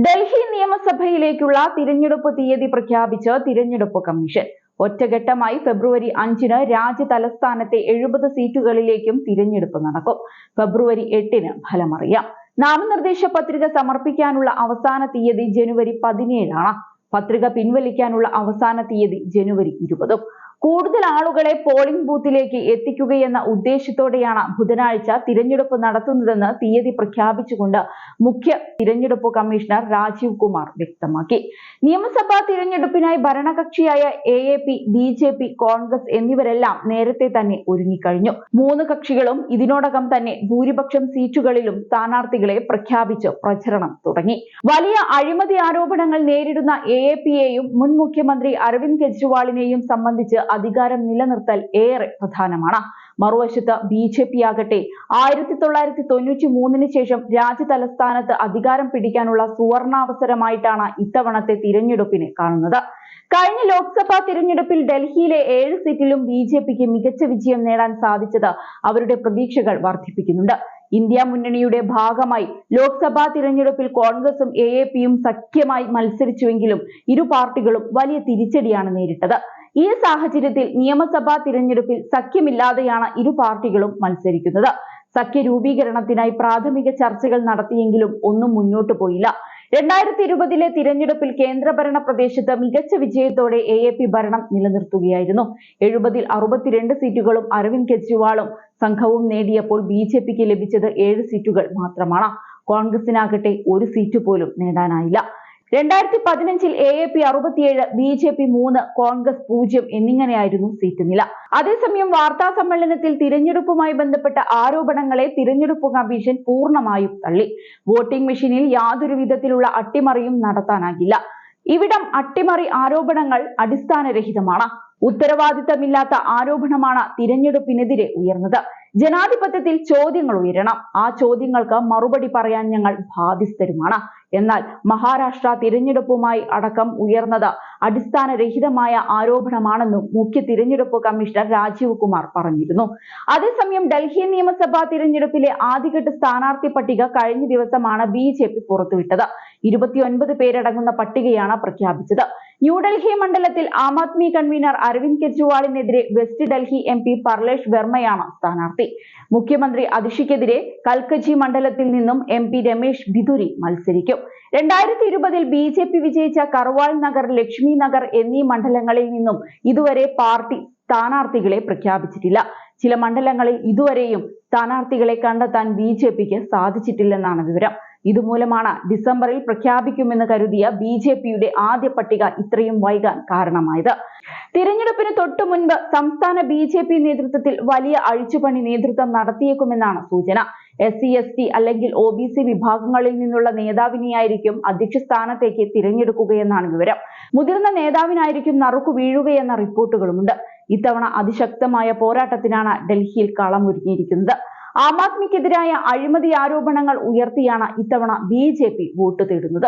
ഡൽഹി നിയമസഭയിലേക്കുള്ള തിരഞ്ഞെടുപ്പ് തീയതി പ്രഖ്യാപിച്ച് തിരഞ്ഞെടുപ്പ് കമ്മീഷൻ. ഒറ്റഘട്ടമായി ഫെബ്രുവരി 5-ന് രാജ്യ തലസ്ഥാനത്തെ 70 സീറ്റുകളിലേക്കും തിരഞ്ഞെടുപ്പ് നടക്കും. ഫെബ്രുവരി 8-ന് ഫലമറിയാം. നാമനിർദ്ദേശ പത്രിക സമർപ്പിക്കാനുള്ള അവസാന തീയതി ജനുവരി 17-ആണ്. പത്രിക പിൻവലിക്കാനുള്ള അവസാന തീയതി ജനുവരി 20-ഉം. കൂടുതൽ ആളുകളെ പോളിംഗ് ബൂത്തിലേക്ക് എത്തിക്കുകയെന്ന ഉദ്ദേശത്തോടെയാണ് ബുധനാഴ്ച തിരഞ്ഞെടുപ്പ് നടത്തുന്നതെന്ന് തീയതി പ്രഖ്യാപിച്ചുകൊണ്ട് മുഖ്യ തിരഞ്ഞെടുപ്പ് കമ്മീഷണർ രാജീവ് കുമാർ വ്യക്തമാക്കി. നിയമസഭാ തിരഞ്ഞെടുപ്പിനായി ഭരണകക്ഷിയായ AAP, BJP, കോൺഗ്രസ് എന്നിവരെല്ലാം നേരത്തെ തന്നെ ഒരുങ്ങിക്കഴിഞ്ഞു. 3 കക്ഷികളും ഇതിനോടകം തന്നെ ഭൂരിപക്ഷം സീറ്റുകളിലും സ്ഥാനാർത്ഥികളെ പ്രഖ്യാപിച്ച് പ്രചരണം തുടങ്ങി. വലിയ അഴിമതി ആരോപണങ്ങൾ നേരിടുന്ന AAPയെയും മുൻ മുഖ്യമന്ത്രി അരവിന്ദ് കെജ്രിവാളിനെയും സംബന്ധിച്ച് അധികാരം നിലനിർത്തൽ ഏറെ പ്രധാനമാണ്. മറുവശത്ത് BJP ആകട്ടെ 1993-ന് ശേഷം രാജ്യ തലസ്ഥാനത്ത് അധികാരം പിടിക്കാനുള്ള സുവർണാവസരമായിട്ടാണ് ഇത്തവണത്തെ തിരഞ്ഞെടുപ്പിനെ കാണുന്നത്. കഴിഞ്ഞ ലോക്സഭാ തിരഞ്ഞെടുപ്പിൽ ഡൽഹിയിലെ 7 സീറ്റിലും BJPക്ക് മികച്ച വിജയം നേടാൻ സാധിച്ചത് അവരുടെ പ്രതീക്ഷകൾ വർദ്ധിപ്പിക്കുന്നുണ്ട്. ഇന്ത്യ മുന്നണിയുടെ ഭാഗമായി ലോക്സഭാ തിരഞ്ഞെടുപ്പിൽ കോൺഗ്രസും AAPയും സഖ്യമായി മത്സരിച്ചുവെങ്കിലും ഇരു പാർട്ടികളും വലിയ തിരിച്ചടിയാണ് നേരിട്ടത്. ഈ സാഹചര്യത്തിൽ നിയമസഭാ തിരഞ്ഞെടുപ്പിൽ സഖ്യമില്ലാതെയാണ് ഇരു പാർട്ടികളും മത്സരിക്കുന്നത്. സഖ്യ രൂപീകരണത്തിനായി പ്രാഥമിക ചർച്ചകൾ നടത്തിയെങ്കിലും ഒന്നും മുന്നോട്ട് പോയില്ല. 2020-ലെ തിരഞ്ഞെടുപ്പിൽ കേന്ദ്രഭരണ പ്രദേശത്ത് മികച്ച വിജയത്തോടെ AAP ഭരണം നിലനിർത്തുകയായിരുന്നു. 70-ൽ 62 സീറ്റുകളും അരവിന്ദ് കെജ്രിവാളും സംഘവും നേടിയപ്പോൾ BJPക്ക് ലഭിച്ചത് 7 സീറ്റുകൾ മാത്രമാണ്. കോൺഗ്രസിനാകട്ടെ 1 സീറ്റ് പോലും നേടാനായില്ല. 2015-ൽ AAP 67, BJP 3, കോൺഗ്രസ് 0 എന്നിങ്ങനെയായിരുന്നു സീറ്റ് നില. അതേസമയം വാർത്താ സമ്മേളനത്തിൽ തിരഞ്ഞെടുപ്പുമായി ബന്ധപ്പെട്ട ആരോപണങ്ങളെ തിരഞ്ഞെടുപ്പ് കമ്മീഷൻ പൂർണ്ണമായും തള്ളി. വോട്ടിംഗ് മെഷീനിൽ യാതൊരു വിധത്തിലുള്ള അട്ടിമറിയും നടത്താനാകില്ല. ഇവിടം അട്ടിമറി ആരോപണങ്ങൾ അടിസ്ഥാനരഹിതമാണ്. ഉത്തരവാദിത്തമില്ലാത്ത ആരോപണമാണ് തിരഞ്ഞെടുപ്പിനെതിരെ ഉയർന്നത്. ജനാധിപത്യത്തിൽ ചോദ്യങ്ങൾ ഉയരണം. ആ ചോദ്യങ്ങൾക്ക് മറുപടി പറയാൻ ഞങ്ങൾ ബാധ്യസ്ഥരുമാണ്. എന്നാൽ മഹാരാഷ്ട്ര തിരഞ്ഞെടുപ്പുമായി അടക്കം ഉയർന്നത് അടിസ്ഥാനരഹിതമായ ആരോപണമാണെന്നും മുഖ്യ തിരഞ്ഞെടുപ്പ് കമ്മീഷണർ രാജീവ് കുമാർ പറഞ്ഞിരുന്നു. അതേസമയം ഡൽഹി നിയമസഭാ തിരഞ്ഞെടുപ്പിലെ ആദ്യഘട്ട സ്ഥാനാർത്ഥി പട്ടിക കഴിഞ്ഞ ദിവസമാണ് BJP പുറത്തുവിട്ടത്. 29 പേരടങ്ങുന്ന പട്ടികയാണ് പ്രഖ്യാപിച്ചത്. ന്യൂഡൽഹി മണ്ഡലത്തിൽ ആം ആദ്മി കൺവീനർ അരവിന്ദ് കെജ്രിവാളിനെതിരെ വെസ്റ്റ് ഡൽഹി MP പർലേഷ് വെർമ്മയാണ് സ്ഥാനാർത്ഥി. മുഖ്യമന്ത്രി അതിഷിക്കെതിരെ കൽക്കജി മണ്ഡലത്തിൽ നിന്നും MP രമേശ് ബിധുരി മത്സരിക്കും. 2020-ൽ BJP വിജയിച്ച കർവാൾ നഗർ, ലക്ഷ്മി നഗർ എന്നീ മണ്ഡലങ്ങളിൽ നിന്നും ഇതുവരെ പാർട്ടി സ്ഥാനാർത്ഥികളെ പ്രഖ്യാപിച്ചിട്ടില്ല. ചില മണ്ഡലങ്ങളിൽ ഇതുവരെയും സ്ഥാനാർത്ഥികളെ കണ്ടെത്താൻ BJPക്ക് സാധിച്ചിട്ടില്ലെന്നാണ് വിവരം. ഇതുമൂലമാണ് ഡിസംബറിൽ പ്രഖ്യാപിക്കുമെന്ന് കരുതിയ BJPയുടെ ആദ്യ പട്ടിക ഇത്രയും വൈകാൻ കാരണമായത്. തിരഞ്ഞെടുപ്പിന് തൊട്ടു മുൻപ് സംസ്ഥാന BJP നേതൃത്വത്തിൽ വലിയ അഴിച്ചുപണി നേതൃത്വം നടത്തിയേക്കുമെന്നാണ് സൂചന. SC/ST അല്ലെങ്കിൽ OBC വിഭാഗങ്ങളിൽ നിന്നുള്ള നേതാവിനെയായിരിക്കും അധ്യക്ഷ സ്ഥാനത്തേക്ക് തിരഞ്ഞെടുക്കുകയെന്നാണ് വിവരം. മുതിർന്ന നേതാവിനായിരിക്കും നറുക്കു വീഴുകയെന്ന റിപ്പോർട്ടുകളുമുണ്ട്. ഇത്തവണ അതിശക്തമായ പോരാട്ടത്തിനാണ് ഡൽഹിയിൽ കളമൊരുങ്ങിയിരിക്കുന്നത്. ആം ആദ്മിക്കെതിരായ അഴിമതി ആരോപണങ്ങൾ ഉയർത്തിയാണ് ഇത്തവണ BJP വോട്ട് തേടുന്നത്.